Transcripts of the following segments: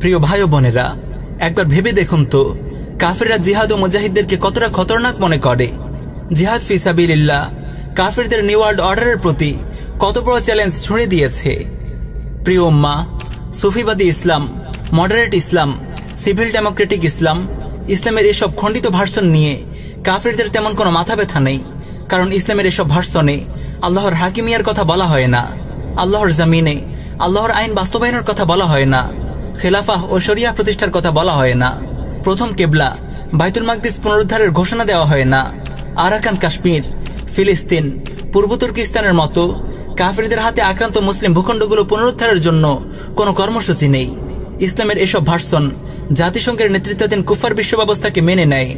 প্রিয় ভাই ও বোনেরা, একবার ভেবে দেখুন তো, কাফেররা জিহাদ ও মুজাহিদদেরকে কতটা খতরনাক মনে করে। জিহাদ ফি সাবিলিল্লাহ কাফেরদের নিউ ওয়ার্ল্ড অর্ডারের প্রতি কত বড় চ্যালেঞ্জ ছুঁড়ে দিয়েছে। প্রিয় উম্মাহ, সুফিবাদী ইসলাম, মডারেট ইসলাম, সিভিল ডেমোক্রেটিক ইসলাম, ইসলামের এসব খণ্ডিত ভার্সন নিয়ে কাফেরদের তেমন কোনো মাথা ব্যথা নেই। কারণ ইসলামের এসব ভার্সনে আল্লাহর হাকিমিয়ার কথা বলা হয় না, আল্লাহর জমিনে আল্লাহর আইন বাস্তবায়নের কথা বলা হয় না, খেলাফাহ ও শরিয়া প্রতিষ্ঠার কথা বলা হয় না, প্রথম কেবলা বাইতুল মাকদিস পুনরুদ্ধারের ঘোষণা দেওয়া হয় না, আরাকান কাশ্মীর, ফিলিস্তিন, পূর্ব তুর্কিস্তানের মতো কাফেরদের হাতে আক্রান্ত মুসলিম ভূখণ্ডগুলো পুনরুদ্ধারের জন্য কোনো কর্মসূচি নেই। ইসলামের এসব ভার্সন জাতিসংঘের নেতৃত্বাধীন কুফার বিশ্ব ব্যবস্থাকে মেনে নেয়,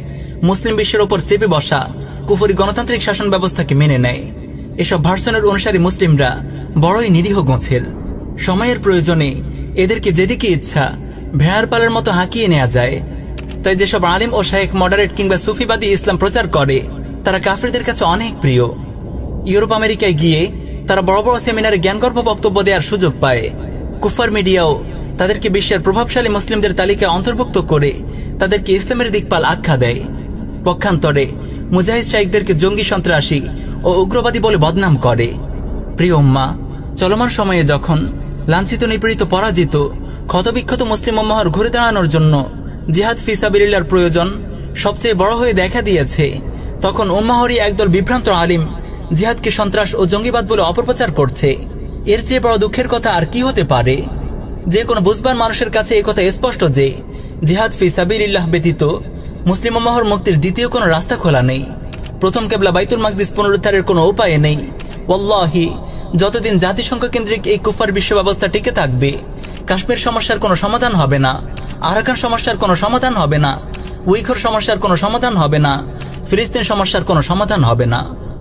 মুসলিম বিশ্বের ওপর চেপে বসা কুফরি গণতান্ত্রিক শাসন ব্যবস্থাকে মেনে নেয়। এসব ভার্সনের অনুসারী মুসলিমরা বড়ই নিরীহ গোছের। সময়ের প্রয়োজনে এদেরকে যেদিকে ইচ্ছা ভেড়ার পালের মতো হাঁকিয়ে নেওয়া যায়। তাই যেসব আলিম ও শায়েখ মডারেট কিংবা সুফিবাদী ইসলাম প্রচার করে তারা কাফেরদের কাছে অনেক প্রিয়। ইউরোপ আমেরিকায় গিয়ে তারা বড় বড় সেমিনারে জ্ঞানগর্ভ বক্তব্য দেওয়ার সুযোগ পায়। কুফার মিডিয়াও তাদেরকে বিশ্বের প্রভাবশালী মুসলিমদের তালিকায় অন্তর্ভুক্ত করে তাদেরকে ইসলামের দিকপাল আখ্যা দেয়। পক্ষান্তরে মুজাহিদ শাইখদেরকে জঙ্গি, সন্ত্রাসী ও উগ্রবাদী বলে বদনাম করে। প্রিয় উম্মাহ, চলমান সময়ে যখন লাঞ্ছিত, নিপীড়িত, পরাজিত, ক্ষতবিক্ষত মুসলিম উম্মাহর ঘুরে দাঁড়ানোর জন্য জিহাদ ফি সাবিলিল্লাহর প্রয়োজন সবচেয়ে বড় হয়ে দেখা দিয়েছে, তখন উম্মাহরই একদল বিভ্রান্ত আলিম জিহাদকে সন্ত্রাস ও জঙ্গিবাদ বলে অপপ্রচার করছে। এর চেয়ে বড় দুঃখের কথা আর কি হতে পারে? যে কোনো বুঝবান মানুষের কাছে এই কথা স্পষ্ট যে জিহাদ ফি সাবিলিল্লাহ ব্যতীত মুসলিম উম্মাহর মুক্তির দ্বিতীয় কোনো রাস্তা খোলা নেই। প্রথম কেবলা বাইতুল মাকদিস পুনরুদ্ধারের কোনো উপায় নেই। ওয়াল্লাহি, যতদিন জাতিসংঘ কেন্দ্রিক এই কুফার বিশ্ব ব্যবস্থা টিকে থাকবে, কাশ্মীর সমস্যার কোনো সমাধান হবে না, আরাকান সমস্যার কোনো সমাধান হবে না, উইঘুর সমস্যার কোনো সমাধান হবে না, ফিলিস্তিন সমস্যার কোনো সমাধান হবে না।